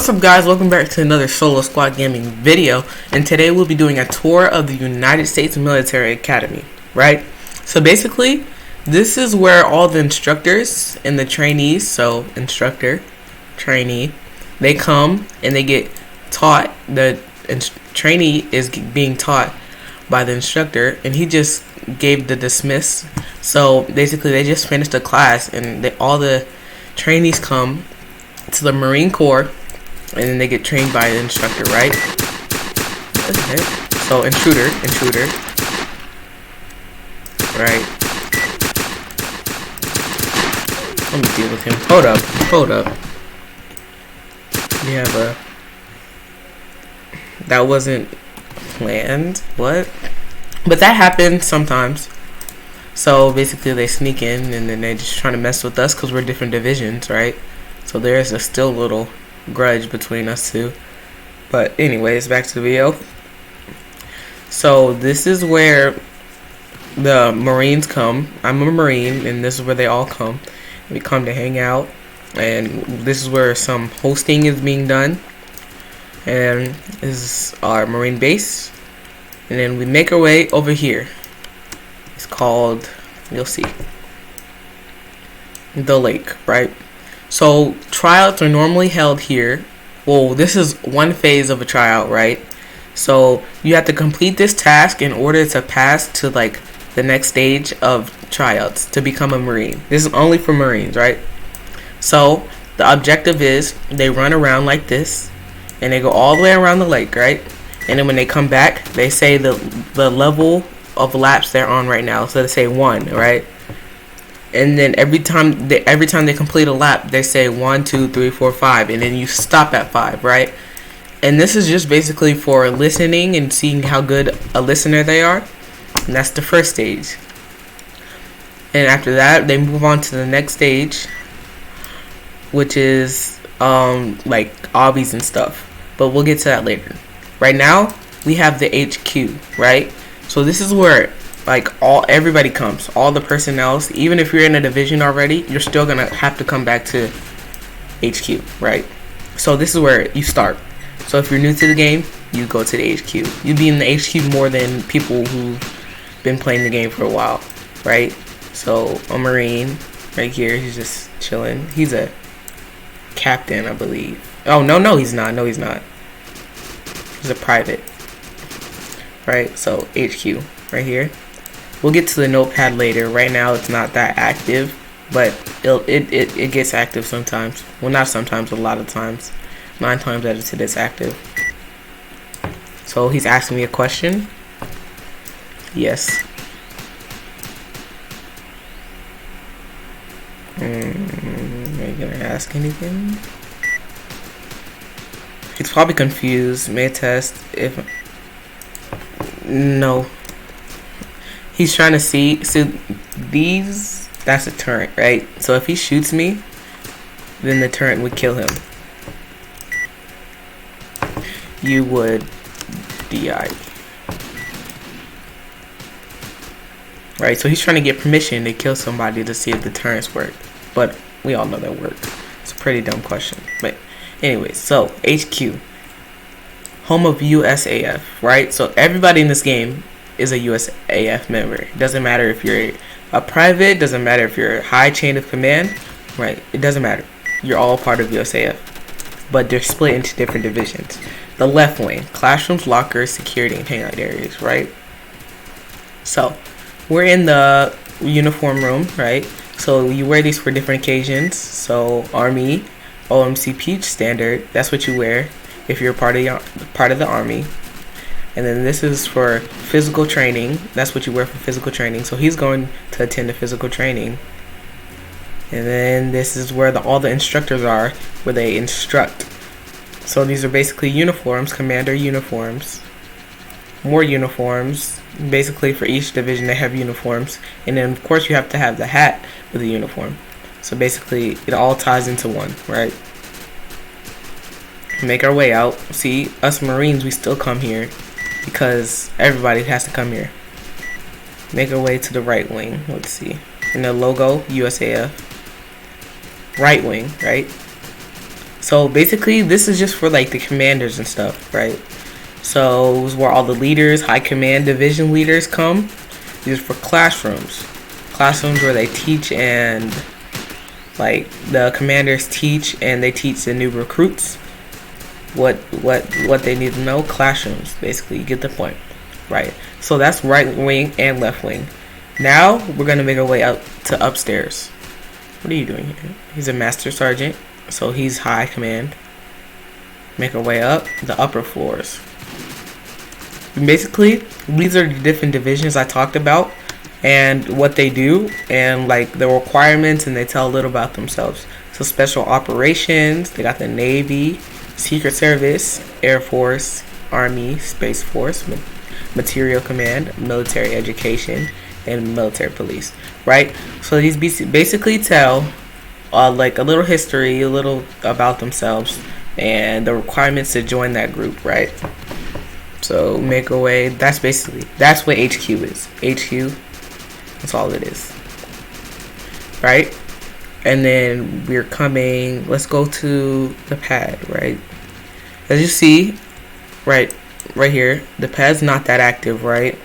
up, guys? Welcome back to another Solo Squad Gaming video, and today we'll be doing a tour of the United States Military Academy, right? So basically, this is where all the instructors and the trainees, so instructor, trainee, they come and they get taught. The trainee is being taught by the instructor, and he just gave the dismiss. So basically, they just finished a class, and all the trainees come to the Marine Corps, and then they get trained by the instructor, right? Okay. So intruder, right? Let me deal with him. Hold up. We have a. That wasn't planned. What? But that happens sometimes. So basically, they sneak in, and then they just trying to mess with us because we're different divisions, right? So there's a still little grudge between us two. But anyways, back to the video. So this is where the Marines come. I'm a Marine, and this is where they all come. We come to hang out, and this is where some hosting is being done. And this is our Marine base. And then we make our way over here. It's called, you'll see, the lake, right? So tryouts are normally held here. Well, this is one phase of a tryout, right? So you have to complete this task in order to pass to like the next stage of tryouts to become a Marine. This is only for Marines, right? So the objective is they run around like this, and they go all the way around the lake, right? And then when they come back, they say the level of laps they're on right now. So they say 1, right? And then every time they complete a lap, they say 1, 2, 3, 4, 5, and then you stop at 5, right? And this is just basically for listening and seeing how good a listener they are. And that's the first stage. And after that, they move on to the next stage, which is like obbies and stuff. But we'll get to that later. Right now, we have the HQ, right? So this is where everybody comes, all the personnel. Even if you're in a division already, you're still gonna have to come back to HQ, right? So this is where you start. So if you're new to the game, you go to the HQ. You'd be in the HQ more than people who've been playing the game for a while, right? So a Marine right here, he's just chilling. He's a captain, I believe. Oh no, he's not. No, he's not. He's a private, right? So HQ right here. We'll get to the notepad later. Right now, it's not that active, but it gets active sometimes. Well, not sometimes, a lot of times. 9 times out of 10, it's active. So he's asking me a question. Yes. Are you gonna ask anything? He's probably confused. May test if. No. He's trying to see these. That's a turret, right? So if he shoots me, then the turret would kill him. You would DI. Right, so he's trying to get permission to kill somebody to see if the turrets work. But we all know that work. It's a pretty dumb question. But anyways, so HQ. Home of USAF, right? So everybody in this game is a USAF member. Doesn't matter if you're a private, doesn't matter if you're a high chain of command, right? It doesn't matter. You're all part of USAF. But they're split into different divisions. The left wing, classrooms, lockers, security, and hangout areas, right? So we're in the uniform room, right? So you wear these for different occasions. So Army, OMC Peach standard, that's what you wear if you're part of the Army. And then this is for physical training. That's what you wear for physical training. So he's going to attend the physical training. And then this is where all the instructors are, where they instruct. So these are basically uniforms, commander uniforms. More uniforms. Basically for each division they have uniforms. And then of course you have to have the hat with the uniform. So basically it all ties into one, right? Make our way out. See, us Marines, we still come here because everybody has to come here. Make our way to the right wing. Let's see. And the logo, USAF. Right wing, right? So basically, this is just for like the commanders and stuff, right? So this is where all the leaders, high command division leaders come. These are for classrooms. Classrooms where they teach and like the commanders teach and they teach the new recruits what they need to know. Classrooms, basically, you get the point, right? So that's right wing and left wing. Now we're gonna make our way up to upstairs. What are you doing here? He's a master sergeant, so he's high command. Make our way up the upper floors. And basically, these are the different divisions I talked about and what they do and like the requirements, and they tell a little about themselves. So special operations, they got the Navy, Secret Service, Air Force, Army, Space Force, Material Command, Military Education, and Military Police, right? So these basically tell like a little history, a little about themselves, and the requirements to join that group, right? So make a way. That's what HQ is. HQ. That's all it is, right? And then we're coming. Let's go to the pad, right? As you see, right here, the pad's not that active, right?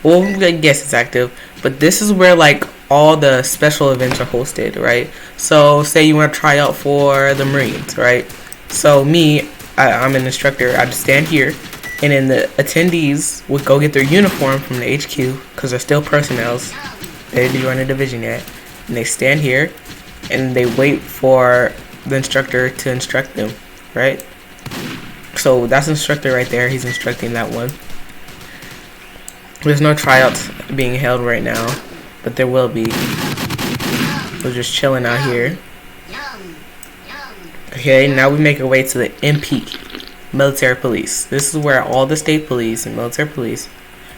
Well, I guess it's active, but this is where like all the special events are hosted, right? So say you want to try out for the Marines, right? So I'm an instructor. I just stand here, and then the attendees would go get their uniform from the HQ because they're still personnels. They didn't join a division yet, and they stand here, and they wait for the instructor to instruct them, right? So that's instructor right there. He's instructing that one. There's no tryouts being held right now, but there will be. We're just chilling out here. Okay, now we make our way to the MP, Military Police. This is where all the state police and military police,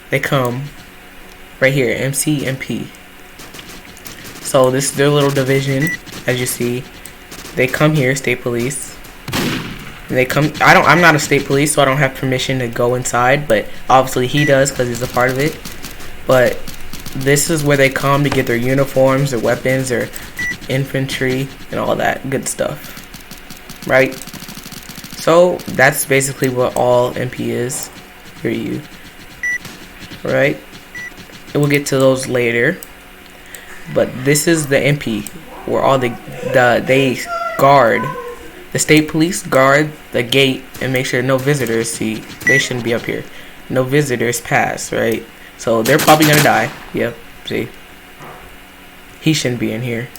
they come right here, MC, MP. So this is their little division, as you see. They come here, state police. And they come. I'm not a state police, so I don't have permission to go inside, but obviously he does because he's a part of it. But this is where they come to get their uniforms, their weapons, their infantry, and all that good stuff, right? So that's basically what all MP is for you, right? And we'll get to those later. But this is the MP, where all they guard. The state police guard the gate and make sure no visitors see. They shouldn't be up here. No visitors pass, right? So they're probably gonna die. Yep, see. He shouldn't be in here.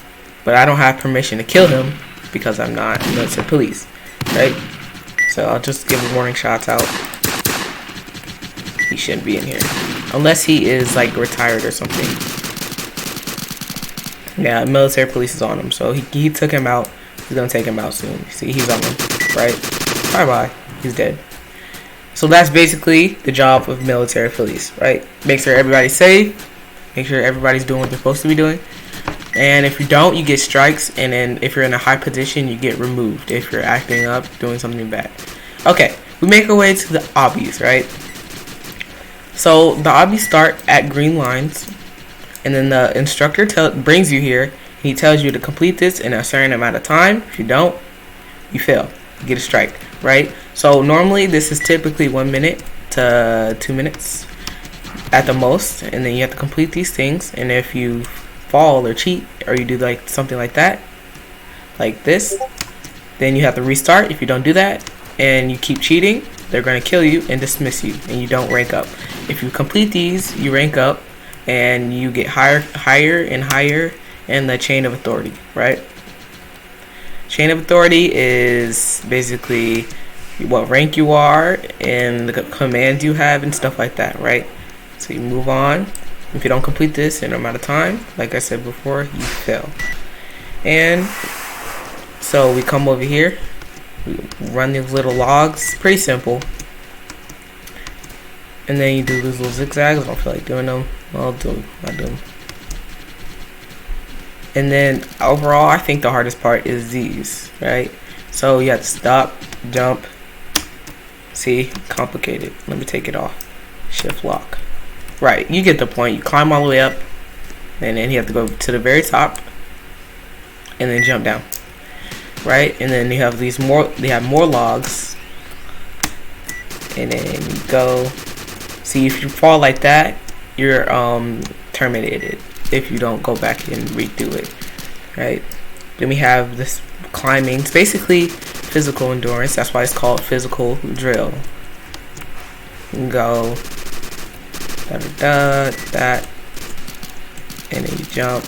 But I don't have permission to kill him because I'm not military police, right? So I'll just give warning shots out. He shouldn't be in here. Unless he is like retired or something. Yeah, military police is on him. So he took him out. He's gonna take him out soon. See, he's on him, right? Bye-bye. He's dead. So that's basically the job of military police, right? Make sure everybody's safe. Make sure everybody's doing what they're supposed to be doing. And if you don't, you get strikes. And then if you're in a high position, you get removed if you're acting up, doing something bad. Okay, we make our way to the obbies, right? So the obbies start at green lines. And then the instructor brings you here. He tells you to complete this in a certain amount of time. If you don't, you fail. You get a strike, right? So normally this is typically 1 minute to 2 minutes at the most. And then you have to complete these things. And if you fall or cheat or you do like something like that, like this, then you have to restart. If you don't do that and you keep cheating, they're going to kill you and dismiss you. And you don't rank up. If you complete these, you rank up and you get higher and higher in the chain of authority, right? Chain of authority is basically what rank you are and the commands you have and stuff like that, right? So you move on. If you don't complete this in a amount of time, like I said before, you fail. And so we come over here, we run these little logs, pretty simple. And then you do these little zigzags. I don't feel like doing them. I'll do them. And then overall, I think the hardest part is these, right? So you have to stop, jump. See, complicated. Let me take it off. Shift lock. Right, you get the point. You climb all the way up, and then you have to go to the very top, and then jump down. right? And then you have these more. They have more logs, and then you go. See, if you fall like that, you're terminated if you don't go back and redo it, right? Then we have this climbing. It's basically physical endurance. That's why it's called physical drill. You go that, and then you jump,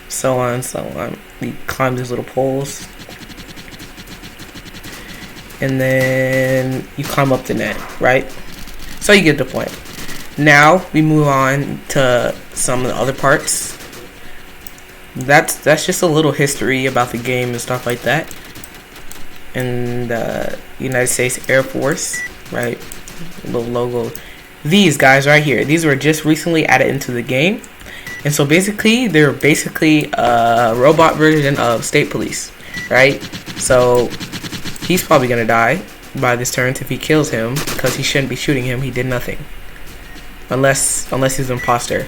so on, so on. You climb these little poles, and then you climb up the net, right? So you get the point. Now we move on to some of the other parts. That's just a little history about the game and stuff like that. And the United States Air Force, right? The logo. These guys right here, these were just recently added into the game, and so basically they're basically a robot version of state police, right? So he's probably gonna die by this turn if he kills him, because he shouldn't be shooting him. He did nothing, unless he's an imposter.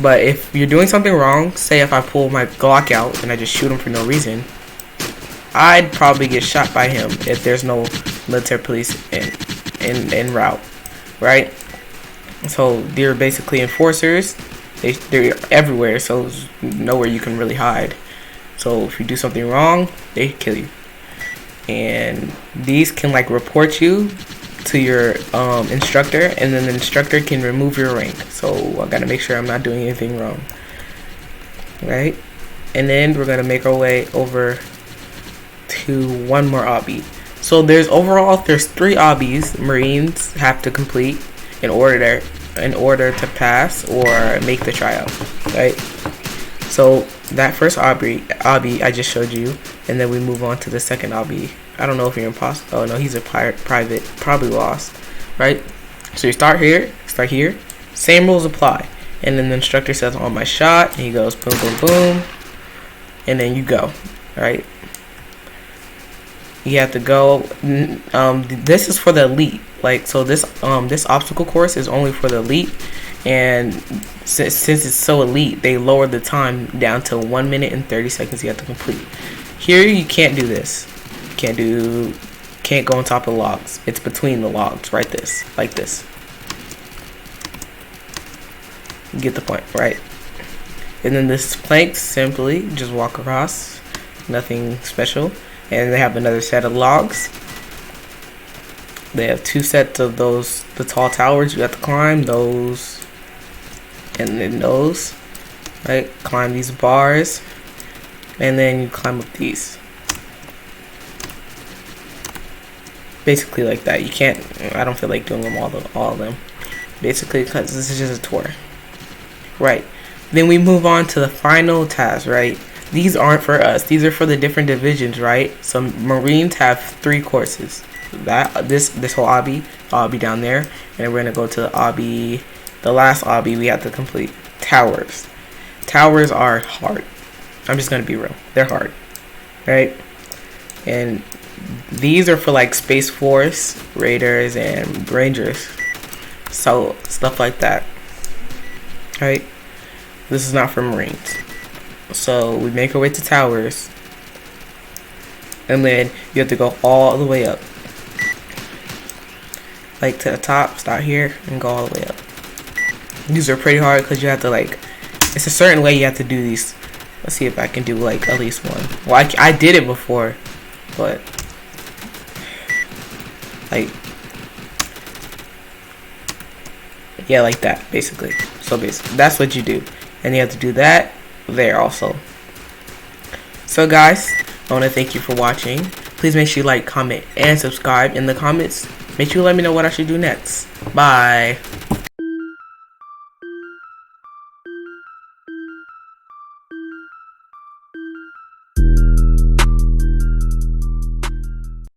But if you're doing something wrong, say if I pull my Glock out and I just shoot him for no reason, I'd probably get shot by him if there's no military police en route, right? So they're basically enforcers. They're everywhere, so there's nowhere you can really hide. So if you do something wrong, they kill you. And these can like report you to your instructor, and then the instructor can remove your rank. So I gotta make sure I'm not doing anything wrong, right? And then we're gonna make our way over to one more obby. So there's 3 obbies Marines have to complete in order to pass or make the trial, right? So that first obby I just showed you, and then we move on to the second obby. I don't know if you're imposter. Oh no, he's a private, probably lost, right? So you start here, same rules apply, and then the instructor says on my shot, and he goes boom, boom, boom, and then you go, right? You have to go. This is for the elite. Like, so this obstacle course is only for the elite, and since it's so elite, they lowered the time down to 1 minute and 30 seconds you have to complete. Here you can't do this. Can't go on top of the logs. It's between the logs, right? Like this. You get the point, right? And then this plank, simply just walk across, nothing special. And they have another set of logs. They have 2 sets of the tall towers you have to climb, those, and then those, right? Climb these bars, and then you climb up these. Basically like that. You can't, I don't feel like doing them all of them. Basically, because this is just a tour, right? Then we move on to the final task, right? These aren't for us. These are for the different divisions, right? So Marines have 3 courses. This whole obby down there, and we're gonna go to the last obby we have to complete. Towers. Towers are hard. I'm just gonna be real. They're hard, right? And these are for like Space Force, Raiders, and Rangers. So stuff like that, right? This is not for Marines. So we make our way to towers, and then you have to go all the way up, like to the top. Start here and go all the way up. These are pretty hard because you have to it's a certain way you have to do these. Let's see if I can do like at least one. Well, I did it before, but yeah, like that basically. So basically that's what you do, and you have to do that there also. So guys, I want to thank you for watching. Please make sure you like, comment, and subscribe. In the comments, make sure you let me know what I should do next. Bye.